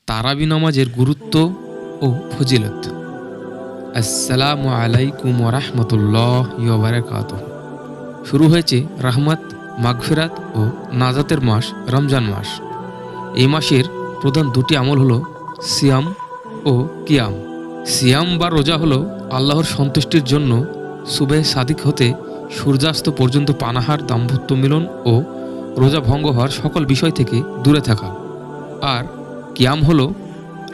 তারাবি নামাজের গুরুত্ব ও ফজিলত। আসসালামু আলাইকুম ওয়া রাহমাতুল্লাহি ওয়া বারাকাতুহু। শুরু হয়েছে রহমত, মাগফিরাত ও নাজাতের মাস রমজান মাস। এই মাসের প্রধান দুটি আমল হলো সিয়াম ও কিয়াম। সিয়াম বা রোজা হলো আল্লাহর সন্তুষ্টির জন্য সুবেহ সাদিক হতে সূর্যাস্ত পর্যন্ত পানাহার, দাম্পত্য মিলন ও রোজা ভঙ্গ হওয়ার সকল বিষয় থেকে দূরে থাকা। আর কিয়াম হলো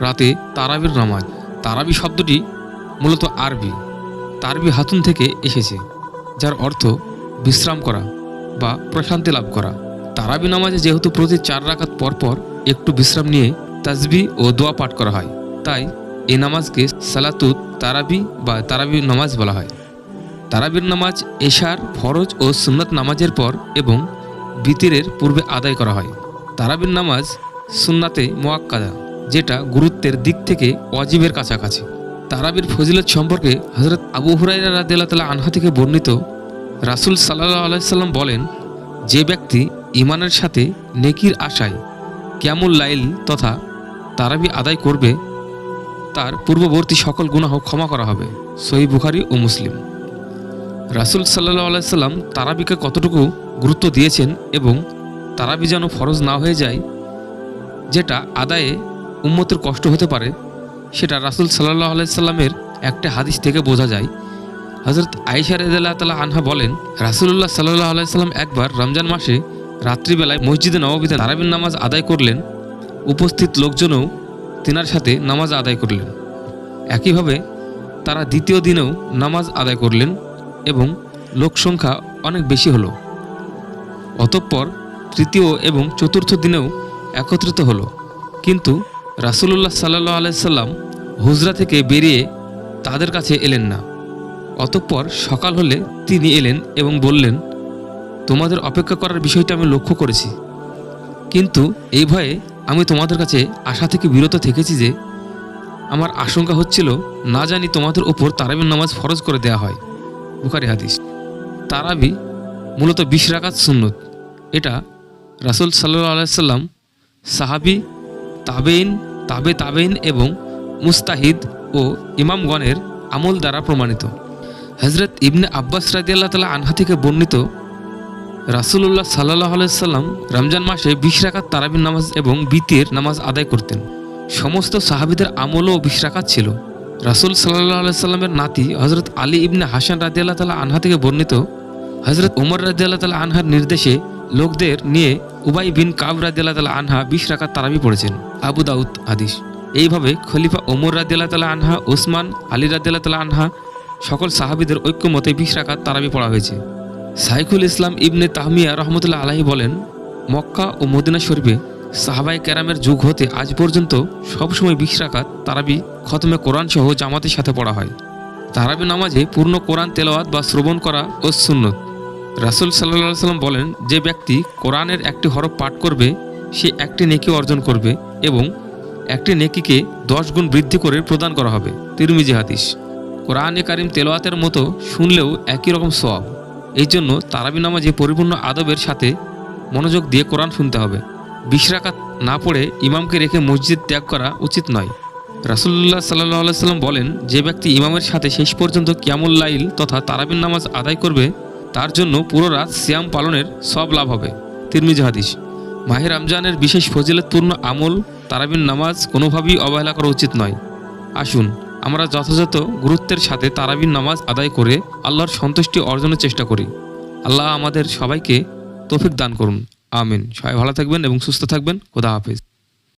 রাতে তারাবির নামাজ। তারাবি শব্দটি মূলত আরবি তারবি হাতুন থেকে এসেছে, যার অর্থ বিশ্রাম করা বা প্রশান্তি লাভ করা। তারাবি নামাজে যেহেতু প্রতি 4 রাকাত পরপর একটু বিশ্রাম নিয়ে তাসবিহ ও দোয়া পাঠ করা হয়, তাই এই নামাজকে সালাতুত তারাবি বা তারাবি নামাজ বলা হয়। তারাবির নামাজ এশার ফরজ ও সুন্নত নামাজের পর এবং বিতিরের পূর্বে আদায় করা হয়। তারাবির নামাজ সুন্নাতে মুআক্কাদা, যেটা গুরুত্বের দিক থেকে ওয়াজিবের কাছাকাছি। তারাবির ফজিলত সম্পর্কে হযরত আবু হুরায়রা রাদিয়াল্লাহু তাআলা আনহু থেকে বর্ণিত, রাসূল সাল্লাল্লাহু আলাইহি সাল্লাম বলেন, যে ব্যক্তি ঈমানের সাথে নেকির আশায় কিয়ামুল লাইল তথা তারাবি আদায় করবে, তার পূর্ববর্তী সকল গুনাহ ক্ষমা করা হবে। সহিহ বুখারী ও মুসলিম। রাসূল সাল্লাল্লাহু আলাইহি সাল্লাম তারাবিকে কতটুকু গুরুত্ব দিয়েছেন এবং তারাবি যেন ফরজ না হয়ে যায়, যেটা আদায়ে উম্মতের কষ্ট হতে পারে, সেটা রাসূল সাল্লাল্লাহু আলাইহি সাল্লামের একটা হাদিস থেকে বোঝা যায়। হযরত আয়েশা রাদিয়াল্লাহু তাআলা আনহা বলেন, রাসূলুল্লাহ সাল্লাল্লাহু আলাইহি সাল্লাম একবার রমজান মাসে রাত্রিবেলায় মসজিদে নববীতে তারাবির নামাজ আদায় করলেন। উপস্থিত লোকজনও তিনার সাথে নামাজ আদায় করলেন। একইভাবে তারা দ্বিতীয় দিনেও নামাজ আদায় করলেন এবং লোক সংখ্যা অনেক বেশি হলো। অতঃপর তৃতীয় এবং চতুর্থ দিনেও একত্রিত হলো, কিন্তু রাসূলুল্লাহ সাল্লাল্লাহু আলাইহি সাল্লাম হুজরা থেকে বেরিয়ে তাদের কাছে এলেন না। অতঃপর সকাল হলে তিনি এলেন এবং বললেন, তোমাদের অপেক্ষা করার বিষয়টা আমি লক্ষ্য করেছি, কিন্তু এই ভয়ে আমি তোমাদের কাছে আসা থেকে বিরত থেকেছি যে আমার আশঙ্কা হচ্ছিল না জানি তোমাদের উপর তারাবির নামাজ ফরজ করে দেয়া হয়। বুখারী হাদিস। তারাবি মূলত 20 রাকাত সুন্নত। এটা রাসূল সাল্লাল্লাহু আলাইহি সাল্লাম, সাহাবী, তাবেইন এবং মুস্তাহিদ ও ইমামগণের আমল দ্বারা প্রমাণিত। হযরত ইবনে আব্বাস রাদিয়াল্লাহু তাআলা আনহু থেকে বর্ণিত, রাসূলুল্লাহ সাল্লাল্লাহু আলাইহি সাল্লাম রমজান মাসে 20 রাকাত তারাবির নামাজ এবং বিতির নামাজ আদায় করতেন। সমস্ত সাহাবীদের আমলও 20 রাকাত ছিল। রাসূল সাল্লাল্লাহু আলাইহি সাল্লামের নাতি হযরত আলী ইবনে হাসান রাদিয়াল্লাহু তাআলা আনহু থেকে বর্ণিত, হযরত ওমর রাদিয়াল্লাহু তাআলা আনহার নির্দেশে লোকদের নিয়ে উবাই বিন কাব রাদিয়াল্লাহু তাআলা আনহা 20 রাকাত তারাবি পড়েছেন। আবু দাউদ হাদিস। এইভাবে খলিফা ওমর রাদিয়াল্লাহু তাআলা আনহা, ওসমান, আলী রাদিয়াল্লাহু তাআলা আনহা সকল সাহাবীদের ঐক্যমতে 20 রাকাত তারাবি পড়া হয়েছে। শাইখুল ইসলাম ইবনে তাহমিয়া রহমতুল্লাহ আলাইহি বলেন, মক্কা ও মদিনা শরীফে সাহাবায়ে কেরামের যুগ হতে আজ পর্যন্ত সবসময় 20 রাকাত তারাবি খতমে কোরআন সহ জামাতের সাথে পড়া হয়। তারাবি নামাজে পূর্ণ কোরআন তেলাওয়াত বা শ্রবণ করা ও সুন্নত। রাসূল সাল্লাল্লাহু আলাইহি সাল্লাম বলেন, যে ব্যক্তি কোরআনের একটি হরফ পাঠ করবে, সে একটি নেকি অর্জন করবে এবং একটি নেকিকে 10 গুণ বৃদ্ধি করে প্রদান করা হবে। তিরমিজি হাদিস। কোরআনে কারিম তেলাওয়াতের মতো শুনলেও একই রকম সওয়াব। এই জন্য তারাবি নামাজে পরিপূর্ণ আদবের সাথে মনোযোগ দিয়ে কোরআন শুনতে হবে। 20 রাকাত না পড়ে ইমামকে রেখে মসজিদ ত্যাগ করা উচিত নয়। রাসূলুল্লাহ সাল্লাল্লাহু আলাইহি সাল্লাম বলেন, যে ব্যক্তি ইমামের সাথে শেষ পর্যন্ত কিয়ামুল লাইল তথা তারাবির নামাজ আদায় করবে, তার জন্য পুরো রাত সিয়াম পালনের সব লাভ হবে। তিরমিজি হাদিস। মাহে রমজানের বিশেষ ফজিলতপূর্ণ আমল তারাবির নামাজ কোনোভাবেই অবহেলা করা উচিত নয়। আসুন আমরা যথাযথ গুরুত্বের সাথে তারাবির নামাজ আদায় করে আল্লাহর সন্তুষ্টি অর্জনের চেষ্টা করি। আল্লাহ আমাদের সবাইকে তৌফিক দান করুন। আমিন। সবাই ভালো থাকবেন এবং সুস্থ থাকবেন। খোদা হাফেজ।